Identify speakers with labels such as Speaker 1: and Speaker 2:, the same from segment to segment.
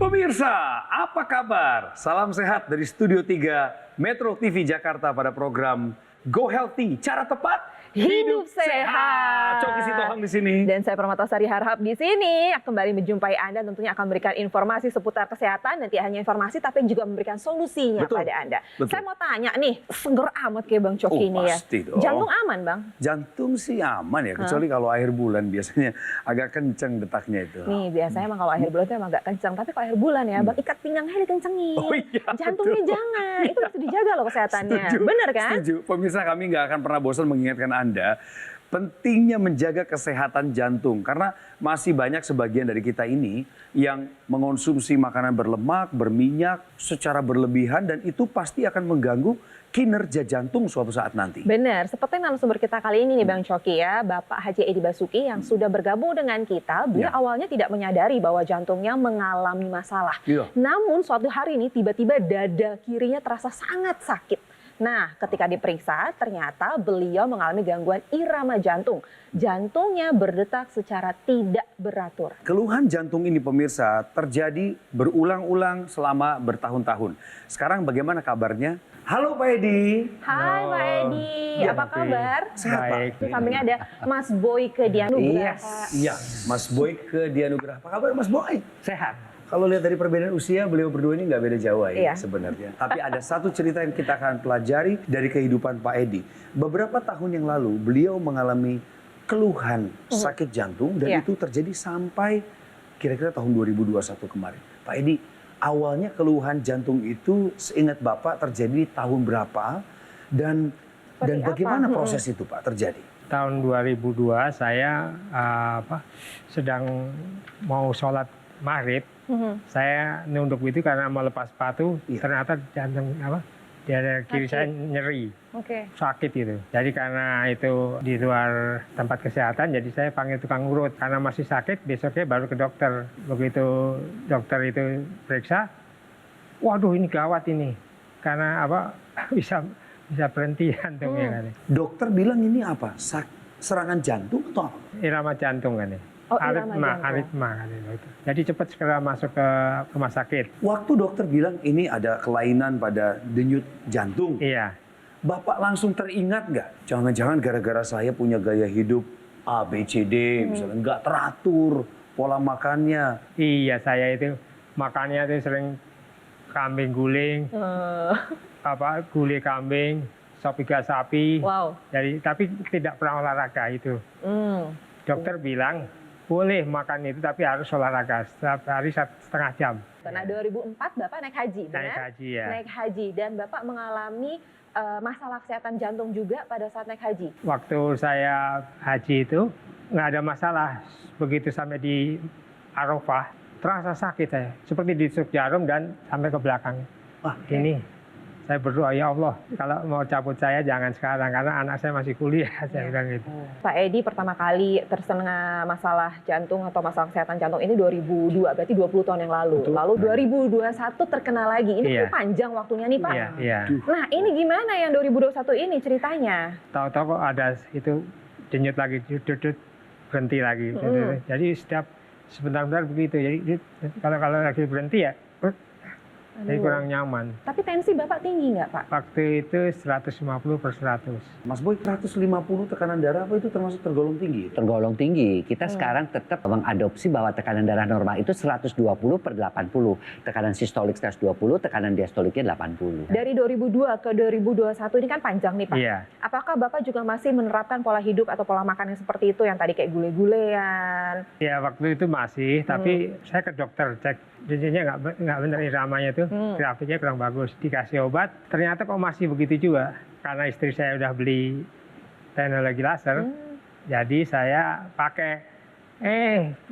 Speaker 1: Pemirsa, apa kabar? Salam sehat dari Studio 3 Metro TV Jakarta pada program Go Healthy, cara tepat
Speaker 2: Hidup sehat.
Speaker 1: Coki Sitohang di sini.
Speaker 2: Dan saya Permatasari Harhab di sini kembali menjumpai Anda, tentunya akan memberikan informasi seputar kesehatan dan tidak hanya informasi tapi juga memberikan solusinya pada Anda.
Speaker 1: Betul.
Speaker 2: Saya mau tanya nih, seger amat kayak Bang Coki ini ya.
Speaker 1: Dong.
Speaker 2: Jantung aman, Bang?
Speaker 1: Jantung sih aman ya, kecuali kalau akhir bulan biasanya agak kenceng detaknya itu.
Speaker 2: Nih, biasanya emang kalau akhir bulan itu emang agak kencang, tapi kalau akhir bulan ya, Bang, ikat pinggangnya dikencengin.
Speaker 1: Oh iya,
Speaker 2: jantungnya
Speaker 1: betul.
Speaker 2: jangan, itu harus dijaga loh kesehatannya.
Speaker 1: Setuju,
Speaker 2: Bener kan?
Speaker 1: Setuju. Pemirsa, kami nggak akan pernah bosan mengingatkan Anda pentingnya menjaga kesehatan jantung. Karena masih banyak sebagian dari kita ini yang mengonsumsi makanan berlemak, berminyak secara berlebihan, dan itu pasti akan mengganggu kinerja jantung suatu saat nanti.
Speaker 2: Benar, seperti narasumber kita kali ini nih Bang Coki ya, Bapak Haji Edi Basuki yang sudah bergabung dengan kita. Beliau awalnya tidak menyadari bahwa jantungnya mengalami masalah. Namun suatu hari ini tiba-tiba dada kirinya terasa sangat sakit. Nah, ketika diperiksa ternyata beliau mengalami gangguan irama jantung. Jantungnya berdetak secara tidak beratur.
Speaker 1: Keluhan jantung ini pemirsa terjadi berulang-ulang selama bertahun-tahun. Sekarang bagaimana kabarnya? Halo Pak Edi.
Speaker 2: Hai Pak Edi, apa kabar?
Speaker 1: Sehat Pak.
Speaker 2: Di sampingnya ada Mas Boyke Dianugraha.
Speaker 1: Iya, Mas Boyke Dianugraha. Apa kabar Mas Boy?
Speaker 3: Sehat.
Speaker 1: Kalau lihat dari perbedaan usia, beliau berdua ini nggak beda jauh ya sebenarnya. Tapi ada satu cerita yang kita akan pelajari dari kehidupan Pak Edi. Beberapa tahun yang lalu, beliau mengalami keluhan sakit jantung dan itu terjadi sampai kira-kira tahun 2021 kemarin. Pak Edi, awalnya keluhan jantung itu seingat Bapak terjadi tahun berapa dan bagaimana proses itu Pak terjadi?
Speaker 3: Tahun 2002 saya sedang mau sholat maghrib. Saya nunduk itu karena mau lepas sepatu, ternyata jantung dada kiri saya nyeri, sakit itu. Jadi karena itu di luar tempat kesehatan, jadi saya panggil tukang urut. Karena masih sakit, besoknya baru ke dokter. Begitu dokter itu periksa, waduh ini gawat ini, karena bisa berhenti jantungnya.
Speaker 1: Dokter bilang ini apa? Serangan jantung atau apa?
Speaker 3: Irama jantung kan ya. Aritma. Jadi cepat segera masuk ke rumah sakit.
Speaker 1: Waktu dokter bilang ini ada kelainan pada denyut jantung.
Speaker 3: Iya.
Speaker 1: Bapak langsung teringat nggak? Jangan-jangan gara-gara saya punya gaya hidup A, B, C, D, misalnya nggak teratur pola makannya.
Speaker 3: Iya, saya itu makannya itu sering kambing guling, gulai kambing, sop iga sapi.
Speaker 2: Wow.
Speaker 3: Jadi tapi tidak pernah olahraga itu. Dokter bilang boleh makan itu tapi harus olahraga setiap hari 1,5 jam.
Speaker 2: Nah 2004 Bapak naik haji, benar?
Speaker 3: Naik haji ya.
Speaker 2: Naik haji dan Bapak mengalami masalah kesehatan jantung juga pada saat naik haji.
Speaker 3: Waktu saya haji itu nggak ada masalah. Begitu sampai di Arafah terasa sakit saya, seperti ditusuk jarum dan sampai ke belakang. Ini saya berdoa, ya Allah, kalau mau cabut saya jangan sekarang karena anak saya masih kuliah, saya bilang gitu.
Speaker 2: Pak Edi pertama kali terkena masalah jantung atau masalah kesehatan jantung ini 2002, berarti 20 tahun yang lalu.
Speaker 1: Betul.
Speaker 2: Lalu 2021 terkena lagi. Ini kan panjang waktunya nih Pak.
Speaker 3: Iya.
Speaker 2: Nah ini gimana yang 2021 ini ceritanya?
Speaker 3: Tahu-tahu kok ada itu denyut lagi, berhenti lagi. Jadi setiap sebentar-bentar begitu. Jadi kalau lagi berhenti ya, jadi kurang nyaman.
Speaker 2: Tapi tensi Bapak tinggi nggak Pak?
Speaker 3: Waktu itu 150/100.
Speaker 1: Mas Boy, 150 tekanan darah apa itu termasuk tergolong tinggi?
Speaker 4: Tergolong tinggi. Kita sekarang tetap mengadopsi bahwa tekanan darah normal itu 120/80. Tekanan sistolik 120, tekanan diastoliknya 80.
Speaker 2: Dari 2002 ke 2021 ini kan panjang nih Pak.
Speaker 3: Iya.
Speaker 2: Apakah Bapak juga masih menerapkan pola hidup atau pola makan yang seperti itu yang tadi kayak gule-gulean?
Speaker 3: Ya waktu itu masih, tapi saya ke dokter cek. Jinjingnya nggak benar iramanya tuh, grafiknya kurang bagus. Dikasih obat, ternyata kok masih begitu juga. Karena istri saya udah beli teknologi laser, jadi saya pakai.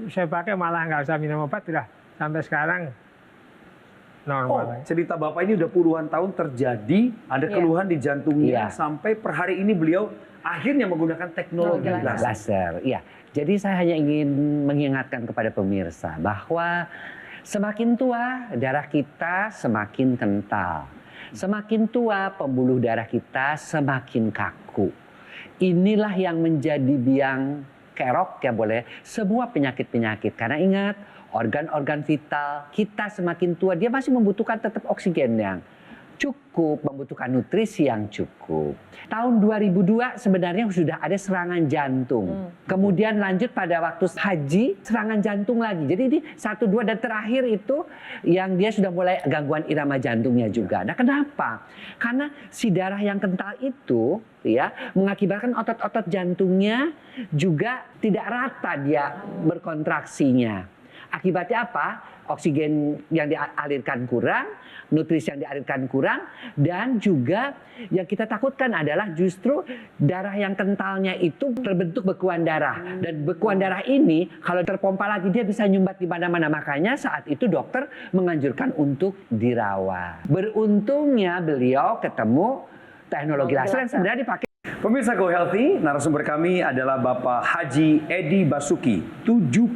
Speaker 3: Saya pakai malah nggak usah minum obat, udah sampai sekarang normal.
Speaker 1: Cerita Bapak ini udah puluhan tahun terjadi, ada keluhan di jantungnya, sampai per hari ini beliau akhirnya menggunakan teknologi laser.
Speaker 4: Iya. Jadi saya hanya ingin mengingatkan kepada pemirsa bahwa semakin tua, darah kita semakin kental. Semakin tua, pembuluh darah kita semakin kaku. Inilah yang menjadi biang kerok ya boleh, semua penyakit-penyakit. Karena ingat, organ-organ vital kita semakin tua, dia masih membutuhkan tetap oksigen yang cukup, membutuhkan nutrisi yang cukup. Tahun 2002 sebenarnya sudah ada serangan jantung. Kemudian lanjut pada waktu haji, serangan jantung lagi. Jadi ini 1, 2 dan terakhir itu yang dia sudah mulai gangguan irama jantungnya juga. Nah, kenapa? Karena si darah yang kental itu ya mengakibatkan otot-otot jantungnya juga tidak rata dia berkontraksinya. Akibatnya apa? Oksigen yang dialirkan kurang, nutrisi yang dialirkan kurang, dan juga yang kita takutkan adalah justru darah yang kentalnya itu terbentuk bekuan darah. Dan bekuan darah ini kalau terpompa lagi dia bisa nyumbat di mana-mana. Makanya saat itu dokter menganjurkan untuk dirawat. Beruntungnya beliau ketemu teknologi laser yang sebenarnya dipakai.
Speaker 1: Pemirsa Go Healthy, narasumber kami adalah Bapak Haji Edi Basuki, 71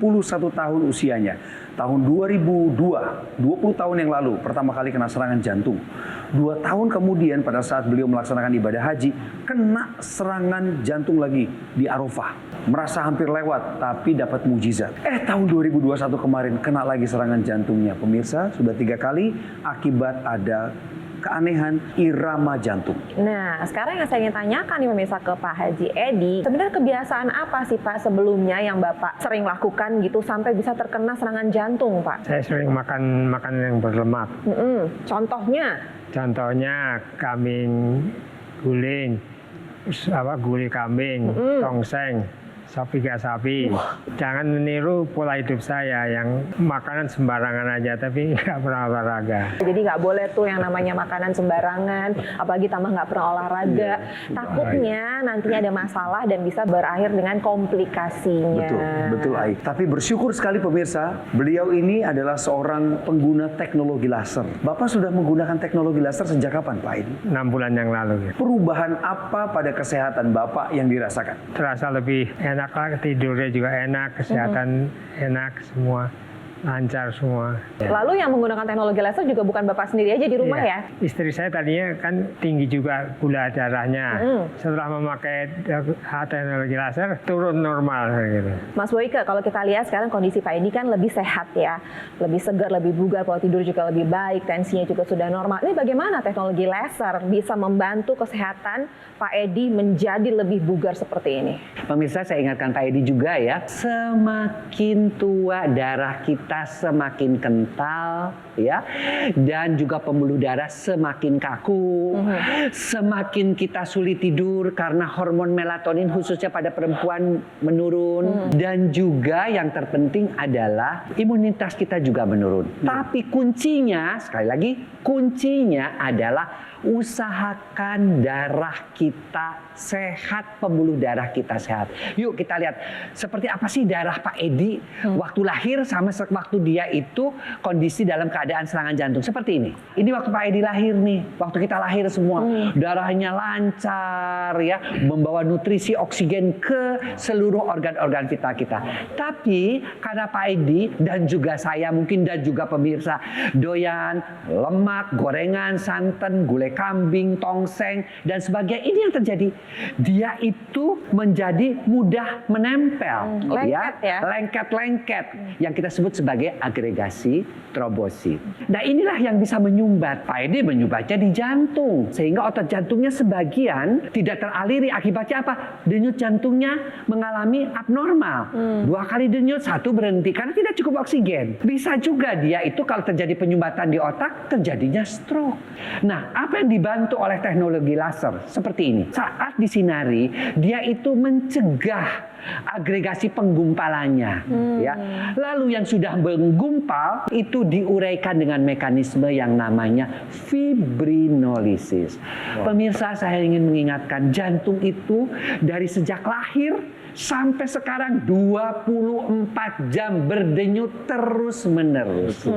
Speaker 1: tahun usianya. Tahun 2002, 20 tahun yang lalu, pertama kali kena serangan jantung. 2 tahun kemudian pada saat beliau melaksanakan ibadah haji, kena serangan jantung lagi di Arafah. Merasa hampir lewat, tapi dapat mujizat. Tahun 2021 kemarin kena lagi serangan jantungnya. Pemirsa, sudah 3 kali akibat ada keanehan irama jantung.
Speaker 2: Nah, sekarang yang saya ingin tanyakan nih pemirsa ke Pak Haji Edi, sebenarnya kebiasaan apa sih Pak sebelumnya yang Bapak sering lakukan gitu sampai bisa terkena serangan jantung, Pak?
Speaker 3: Saya sering makan makanan yang berlemak.
Speaker 2: Contohnya?
Speaker 3: Contohnya kambing guling, gulai kambing, tongseng, sapi gak sapi. Jangan meniru pola hidup saya yang makanan sembarangan aja tapi nggak pernah olahraga.
Speaker 2: Jadi nggak boleh tuh yang namanya makanan sembarangan, apalagi tambah nggak pernah olahraga. Takutnya nantinya ada masalah dan bisa berakhir dengan komplikasinya.
Speaker 1: Betul Ai. Tapi bersyukur sekali pemirsa, beliau ini adalah seorang pengguna teknologi laser. Bapak sudah menggunakan teknologi laser sejak kapan Pak Edi?
Speaker 3: 6 bulan yang lalu.
Speaker 1: Perubahan apa pada kesehatan Bapak yang dirasakan?
Speaker 3: Terasa lebih enak lah, tidurnya juga enak, kesehatan enak, semua lancar semua.
Speaker 2: Lalu yang menggunakan teknologi laser juga bukan Bapak sendiri aja di rumah ya?
Speaker 3: Istri saya tadinya kan tinggi juga gula darahnya. Setelah memakai teknologi laser turun normal gitu.
Speaker 2: Mas Boyke, kalau kita lihat sekarang kondisi Pak Edi kan lebih sehat ya, lebih segar, lebih bugar, pola tidur juga lebih baik, tensinya juga sudah normal. Ini bagaimana teknologi laser bisa membantu kesehatan Pak Edi menjadi lebih bugar seperti ini?
Speaker 4: Pemirsa, saya ingatkan Pak Edi juga ya, semakin tua darah kita semakin kental ya, dan juga pembuluh darah semakin kaku, semakin kita sulit tidur karena hormon melatonin khususnya pada perempuan menurun, dan juga yang terpenting adalah imunitas kita juga menurun. Tapi kuncinya, sekali lagi, kuncinya adalah usahakan darah kita sehat, pembuluh darah kita sehat. Yuk kita lihat seperti apa sih darah Pak Edi waktu lahir sama waktu dia itu kondisi dalam keadaan serangan jantung. Seperti ini. Ini waktu Pak Edi lahir nih. Waktu kita lahir semua. Darahnya lancar ya, membawa nutrisi oksigen ke seluruh organ-organ vital kita. Tapi karena Pak Edi dan juga saya mungkin dan juga pemirsa doyan lemak, gorengan, santan, gulai kambing, tongseng, dan sebagainya. Ini yang terjadi. Dia itu menjadi mudah menempel.
Speaker 2: Lengket ya?
Speaker 4: Lengket-lengket. Yang kita sebut sebagai agregasi trombosit. Nah inilah yang bisa menyumbat. Pak Edi menyumbatnya di jantung. Sehingga otot jantungnya sebagian tidak teraliri. Akibatnya apa? Denyut jantungnya mengalami abnormal. 2 kali denyut, 1 berhenti. Karena tidak cukup oksigen. Bisa juga dia itu kalau terjadi penyumbatan di otak, terjadinya stroke. Nah, apa yang dibantu oleh teknologi laser seperti ini? Saat disinari, dia itu mencegah agregasi penggumpalannya. Ya. Lalu yang sudah menggumpal itu diuraikan dengan mekanisme yang namanya fibrinolisis. Pemirsa, saya ingin mengingatkan jantung itu dari sejak lahir sampai sekarang 24 jam berdenyut terus-menerus.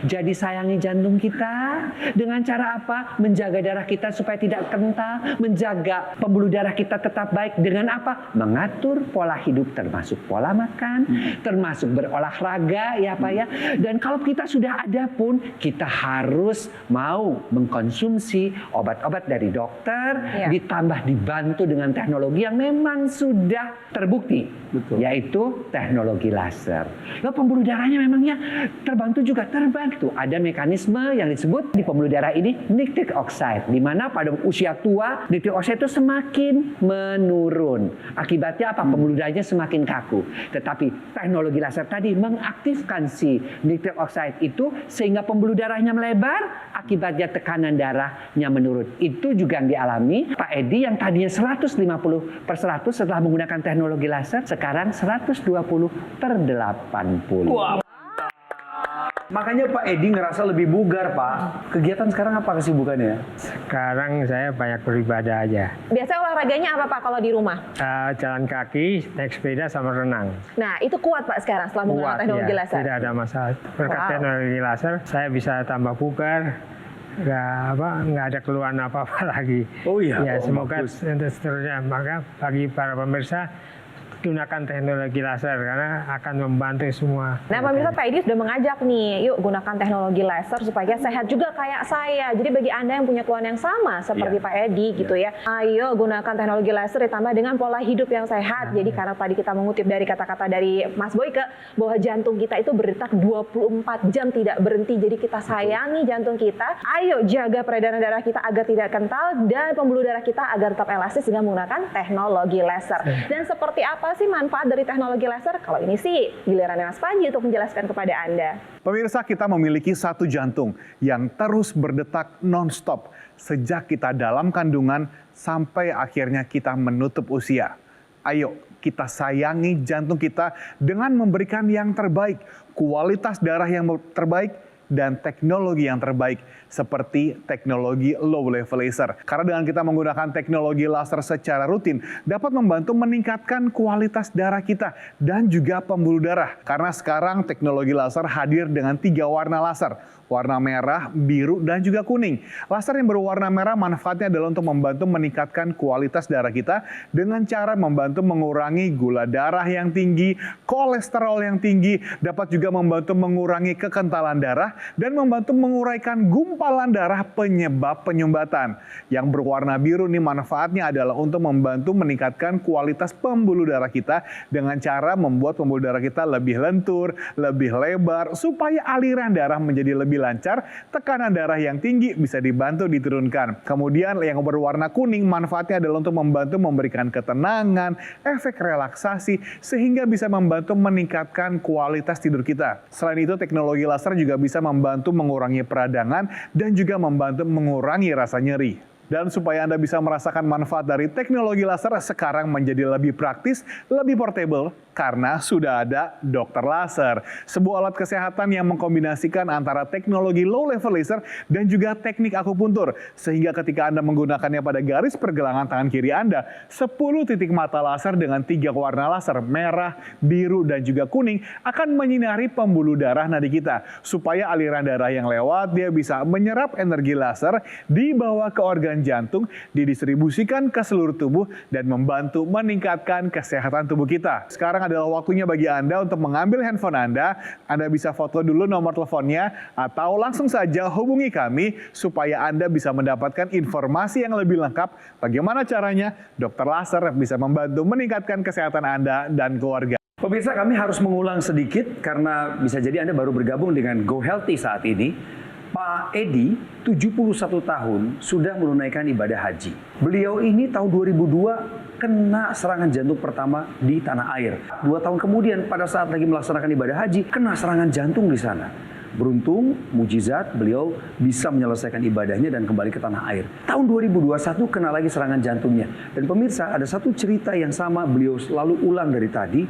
Speaker 4: Jadi sayangi jantung kita dengan cara apa? Menjaga darah kita supaya tidak kental, menjaga pembuluh darah kita tetap baik dengan apa? Mengatur pola hidup termasuk pola makan, termasuk berolahraga ya Pak ya. Dan kalau kita sudah ada pun, kita harus mau mengkonsumsi obat-obat dari dokter, ditambah dibantu dengan teknologi yang memang sudah terbukti, yaitu teknologi laser. Lalu pembuluh darahnya memangnya terbantu juga, terbantu. Ada mekanisme yang disebut di pembuluh darah ini nitric oxide, di mana pada usia tua nitric oxide itu semakin menurun. Akibatnya apa? Pembuluh darahnya semakin kaku. Tetapi teknologi laser tadi mengaktifkan si nitric oxide itu sehingga pembuluh darahnya melebar, akibatnya tekanan darahnya menurun. Itu juga yang dialami Pak Edi yang tadinya 150/100 setelah menggunakan teknologi laser, sekarang 120/80.
Speaker 1: Wow. Makanya Pak Edi ngerasa lebih bugar, Pak. Kegiatan sekarang apa kesibukannya?
Speaker 3: Sekarang saya banyak beribadah aja.
Speaker 2: Biasanya olahraganya apa Pak kalau di rumah?
Speaker 3: Jalan kaki, naik sepeda, sama renang.
Speaker 2: Nah, itu kuat Pak sekarang setelah menggunakan teknologi laser?
Speaker 3: Tidak ada masalah. Berkat teknologi laser, saya bisa tambah bugar. Nggak ada keluhan apa-apa lagi.
Speaker 1: Oh iya.
Speaker 3: Ya, semoga seterusnya. Maka bagi para pemirsa, gunakan teknologi laser karena akan membantu semua.
Speaker 2: Nah, pemirsa, Pak Edi sudah mengajak nih, yuk gunakan teknologi laser supaya sehat juga kayak saya. Jadi bagi Anda yang punya keluhan yang sama seperti Pak Edi gitu ya, ayo gunakan teknologi laser ditambah dengan pola hidup yang sehat. Jadi karena tadi kita mengutip dari kata-kata dari Mas Boyke bahwa jantung kita itu berdetak 24 jam tidak berhenti. Jadi kita sayangi jantung kita. Ayo jaga peredaran darah kita agar tidak kental dan pembuluh darah kita agar tetap elastis dengan menggunakan teknologi laser. Dan seperti apa sih manfaat dari teknologi laser? Kalau ini sih gilirannya Mas Panji untuk menjelaskan kepada Anda.
Speaker 5: Pemirsa, kita memiliki satu jantung yang terus berdetak non-stop sejak kita dalam kandungan sampai akhirnya kita menutup usia. Ayo kita sayangi jantung kita dengan memberikan yang terbaik, kualitas darah yang terbaik, dan teknologi yang terbaik seperti teknologi low level laser. Karena dengan kita menggunakan teknologi laser secara rutin dapat membantu meningkatkan kualitas darah kita dan juga pembuluh darah. Karena sekarang teknologi laser hadir dengan 3 warna laser. Warna merah, biru, dan juga kuning. Laser yang berwarna merah manfaatnya adalah untuk membantu meningkatkan kualitas darah kita dengan cara membantu mengurangi gula darah yang tinggi, kolesterol yang tinggi, dapat juga membantu mengurangi kekentalan darah, dan membantu menguraikan gumpalan darah penyebab penyumbatan. Yang berwarna biru ini manfaatnya adalah untuk membantu meningkatkan kualitas pembuluh darah kita dengan cara membuat pembuluh darah kita lebih lentur, lebih lebar, supaya aliran darah menjadi lebih lancar, tekanan darah yang tinggi bisa dibantu diturunkan. Kemudian yang berwarna kuning manfaatnya adalah untuk membantu memberikan ketenangan, efek relaksasi, sehingga bisa membantu meningkatkan kualitas tidur kita. Selain itu, teknologi laser juga bisa membantu mengurangi peradangan dan juga membantu mengurangi rasa nyeri. Dan supaya Anda bisa merasakan manfaat dari teknologi laser sekarang menjadi lebih praktis, lebih portable, karena sudah ada dokter laser. Sebuah alat kesehatan yang mengkombinasikan antara teknologi low level laser dan juga teknik akupuntur. Sehingga ketika Anda menggunakannya pada garis pergelangan tangan kiri Anda, 10 titik mata laser dengan 3 warna laser, merah, biru, dan juga kuning, akan menyinari pembuluh darah nadi kita. Supaya aliran darah yang lewat, dia bisa menyerap energi laser, dibawa ke organ jantung, didistribusikan ke seluruh tubuh, dan membantu meningkatkan kesehatan tubuh kita. Sekarang adalah waktunya bagi Anda untuk mengambil handphone Anda. Anda bisa foto dulu nomor teleponnya, atau langsung saja hubungi kami supaya Anda bisa mendapatkan informasi yang lebih lengkap. Bagaimana caranya? Dokter laser bisa membantu meningkatkan kesehatan Anda dan keluarga.
Speaker 1: Pemirsa, kami harus mengulang sedikit karena bisa jadi Anda baru bergabung dengan Go Healthy saat ini. Pak Edi, 71 tahun, sudah menunaikan ibadah haji. Beliau ini tahun 2002 kena serangan jantung pertama di tanah air. 2 tahun kemudian pada saat lagi melaksanakan ibadah haji, kena serangan jantung di sana. Beruntung, mujizat, beliau bisa menyelesaikan ibadahnya dan kembali ke tanah air. Tahun 2021 kena lagi serangan jantungnya. Dan pemirsa, ada satu cerita yang sama beliau selalu ulang dari tadi,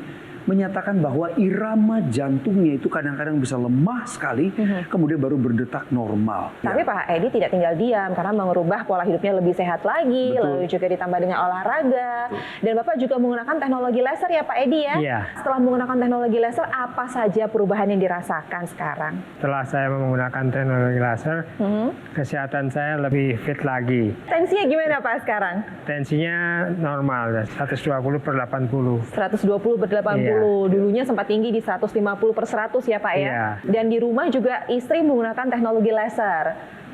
Speaker 1: menyatakan bahwa irama jantungnya itu kadang-kadang bisa lemah sekali, kemudian baru berdetak normal.
Speaker 2: Tapi Pak Edi tidak tinggal diam karena mengubah pola hidupnya lebih sehat lagi, lalu juga ditambah dengan olahraga. Dan Bapak juga menggunakan teknologi laser ya Pak Edi ya?
Speaker 3: Iya.
Speaker 2: Setelah menggunakan teknologi laser, apa saja perubahan yang dirasakan sekarang?
Speaker 3: Setelah saya menggunakan teknologi laser, kesehatan saya lebih fit lagi.
Speaker 2: Tensinya gimana Pak sekarang?
Speaker 3: Tensinya normal, 120/80.
Speaker 2: 120/80. Dulunya sempat tinggi di 150/100 ya Pak ya. Dan di rumah juga istri menggunakan teknologi laser.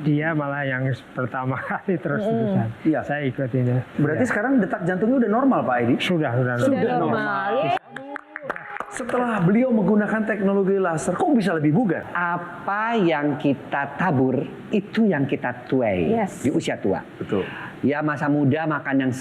Speaker 3: Dia malah yang pertama kali terus-terusan. Saya ikutin.
Speaker 1: Berarti sekarang detak jantungnya udah normal Pak Edi?
Speaker 3: Sudah
Speaker 2: normal.
Speaker 1: Setelah beliau menggunakan teknologi laser, kok bisa lebih bugar?
Speaker 4: Apa yang kita tabur, itu yang kita tuai di usia tua.
Speaker 1: Betul.
Speaker 4: Ya masa muda makan yang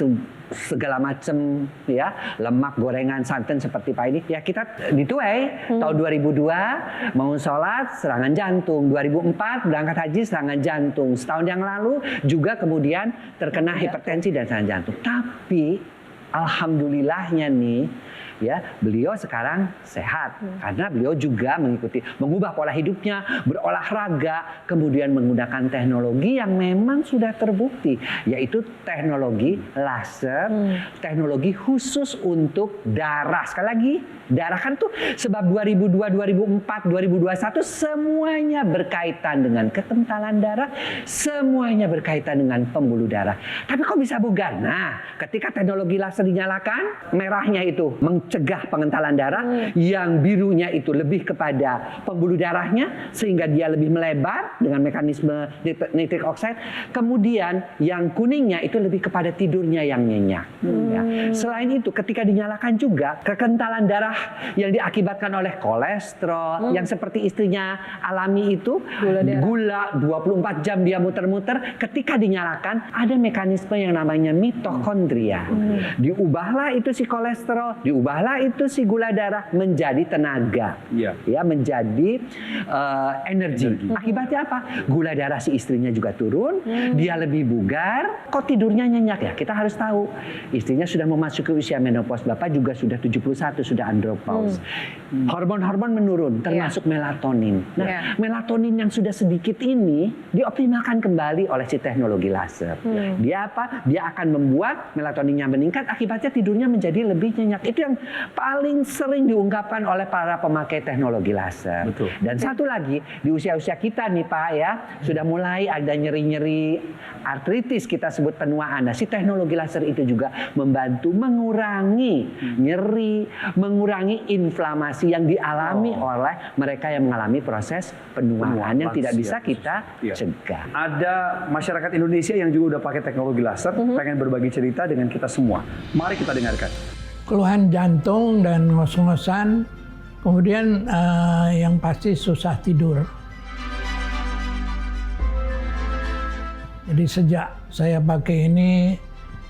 Speaker 4: segala macam ya, lemak, gorengan, santan seperti Pak ini. Ya kita dituai. Tahun 2002 mau sholat serangan jantung, 2004 berangkat haji serangan jantung. Setahun yang lalu juga kemudian terkena hipertensi dan serangan jantung. Tapi alhamdulillahnya nih, ya beliau sekarang sehat karena beliau juga mengubah pola hidupnya, berolahraga, kemudian menggunakan teknologi yang memang sudah terbukti, yaitu teknologi laser, teknologi khusus untuk darah. Sekali lagi, darah kan tuh sebab 2002, 2004, 2021 semuanya berkaitan dengan kekentalan darah, semuanya berkaitan dengan pembuluh darah. Tapi kok bisa bugar? Nah, ketika teknologi laser dinyalakan, merahnya itu mencegah pengentalan darah, yang birunya itu lebih kepada pembuluh darahnya sehingga dia lebih melebar dengan mekanisme nitric oxide. Kemudian yang kuningnya itu lebih kepada tidurnya yang nyenyak. Ya. Selain itu, ketika dinyalakan juga kekentalan darah yang diakibatkan oleh kolesterol yang seperti istrinya alami itu, gula 24 jam dia muter-muter, ketika dinyalakan ada mekanisme yang namanya mitokondria. Diubahlah itu si kolesterol, diubahlah itu si gula darah menjadi tenaga, ya menjadi energi. Akibatnya apa? Gula darah si istrinya juga turun, dia lebih bugar. Kok tidurnya nyenyak ya? Kita harus tahu istrinya sudah memasuki usia menopause, bapak juga sudah 71, sudah andropause. Hormon-hormon menurun, termasuk melatonin. Nah, melatonin yang sudah sedikit ini dioptimalkan kembali oleh si teknologi laser. Dia apa? Dia akan membuat melatoninnya meningkat, akibatnya tidurnya menjadi lebih nyenyak. Itu yang paling sering diungkapkan oleh para pemakai teknologi laser.
Speaker 1: Betul.
Speaker 4: Dan satu lagi, di usia-usia kita nih Pak ya, sudah mulai ada nyeri-nyeri artritis, kita sebut penuaan. Nah, si teknologi laser itu juga membantu mengurangi nyeri, mengurangi inflamasi yang dialami oleh mereka yang mengalami proses penuaan yang tidak bisa kita cegah.
Speaker 1: Ada masyarakat Indonesia yang juga udah pakai teknologi laser, pengen berbagi cerita dengan kita semua. Mari kita dengarkan.
Speaker 6: Keluhan jantung dan ngos-ngosan, kemudian yang pasti susah tidur. Jadi sejak saya pakai ini,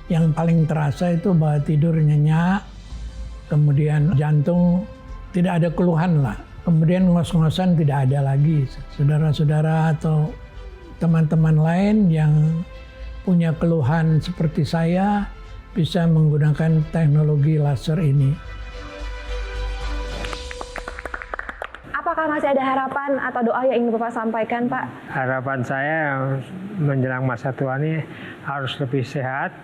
Speaker 6: yang paling terasa itu bahwa tidur nyenyak, kemudian jantung tidak ada keluhan lah. Kemudian ngos-ngosan tidak ada lagi. Saudara-saudara atau teman-teman lain yang punya keluhan seperti saya bisa menggunakan teknologi laser ini.
Speaker 2: Apakah masih ada harapan atau doa yang ingin Bapak sampaikan, Pak?
Speaker 3: Harapan saya menjelang masa tua ini harus lebih sehat,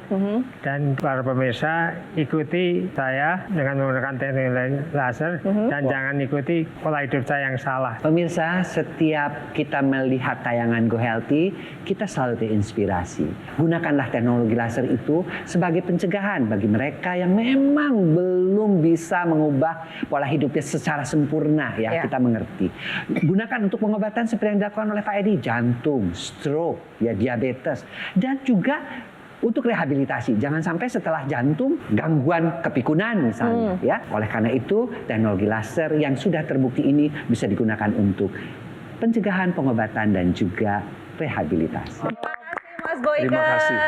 Speaker 3: dan para pemirsa ikuti saya dengan menggunakan teknologi laser, dan jangan ikuti pola hidup saya yang salah.
Speaker 4: Pemirsa, setiap kita melihat tayangan Go Healthy, kita selalu terinspirasi. Gunakanlah teknologi laser itu sebagai pencegahan bagi mereka yang memang belum bisa mengubah pola hidupnya secara sempurna, ya kita mengerti. Gunakan untuk pengobatan seperti yang dilakukan oleh Pak Edi, jantung, stroke, ya diabetes, dan juga untuk rehabilitasi. Jangan sampai setelah jantung gangguan kepikunan misalnya, ya. Oleh karena itu, teknologi laser yang sudah terbukti ini bisa digunakan untuk pencegahan, pengobatan, dan juga rehabilitasi.
Speaker 2: Mas Boyke,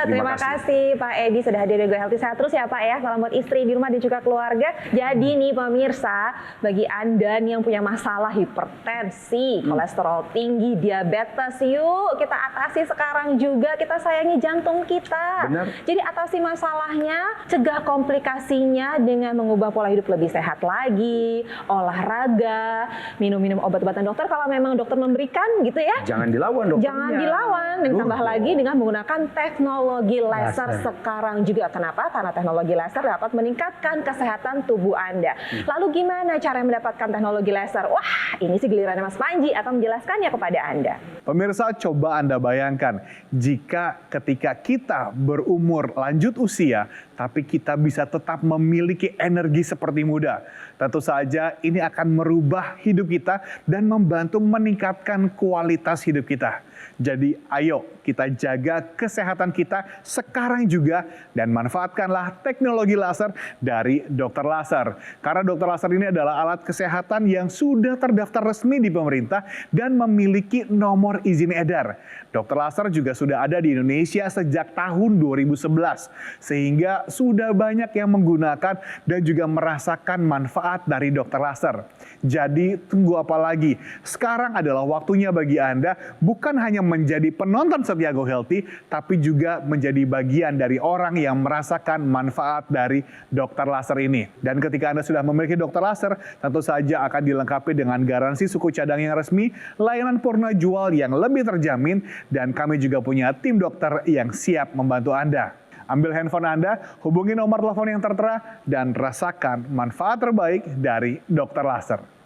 Speaker 2: terima kasih Pak Edi sudah hadir di Go Healthy. Sehat terus ya Pak ya, salam buat istri di rumah dan juga keluarga. Jadi nih pemirsa, bagi Anda nih yang punya masalah hipertensi, kolesterol tinggi, diabetes, yuk kita atasi sekarang juga, kita sayangi jantung kita.
Speaker 1: Benar.
Speaker 2: Jadi atasi masalahnya, cegah komplikasinya dengan mengubah pola hidup lebih sehat lagi, olahraga, minum-minum obat-obatan dokter kalau memang dokter memberikan gitu ya.
Speaker 1: Jangan dilawan dokternya.
Speaker 2: Jangan dilawan, dan tambah lagi dengan menggunakan menggunakan teknologi laser sekarang juga. Kenapa? Karena teknologi laser dapat meningkatkan kesehatan tubuh Anda. Lalu gimana cara mendapatkan teknologi laser? Wah, ini sih gilirannya Mas Panji akan menjelaskannya kepada Anda.
Speaker 5: Pemirsa, coba Anda bayangkan jika ketika kita berumur lanjut usia, tapi kita bisa tetap memiliki energi seperti muda. Tentu saja ini akan merubah hidup kita dan membantu meningkatkan kualitas hidup kita. Jadi ayo kita jaga kesehatan kita sekarang juga dan manfaatkanlah teknologi laser dari Dokter Laser. Karena Dokter Laser ini adalah alat kesehatan yang sudah terdaftar resmi di pemerintah dan memiliki nomor izin edar. Dokter Laser juga sudah ada di Indonesia sejak tahun 2011. Sehingga sudah banyak yang menggunakan dan juga merasakan manfaat dari Dokter Laser. Jadi tunggu apa lagi? Sekarang adalah waktunya bagi Anda bukan hanya menjadi penonton setia Go Healthy, tapi juga menjadi bagian dari orang yang merasakan manfaat dari Dokter Laser ini. Dan ketika Anda sudah memiliki Dokter Laser, tentu saja akan dilengkapi dengan garansi suku cadang yang resmi, layanan purna jual yang lebih terjamin, dan kami juga punya tim dokter yang siap membantu Anda. Ambil handphone Anda, hubungi nomor telepon yang tertera, dan rasakan manfaat terbaik dari Dokter Laser.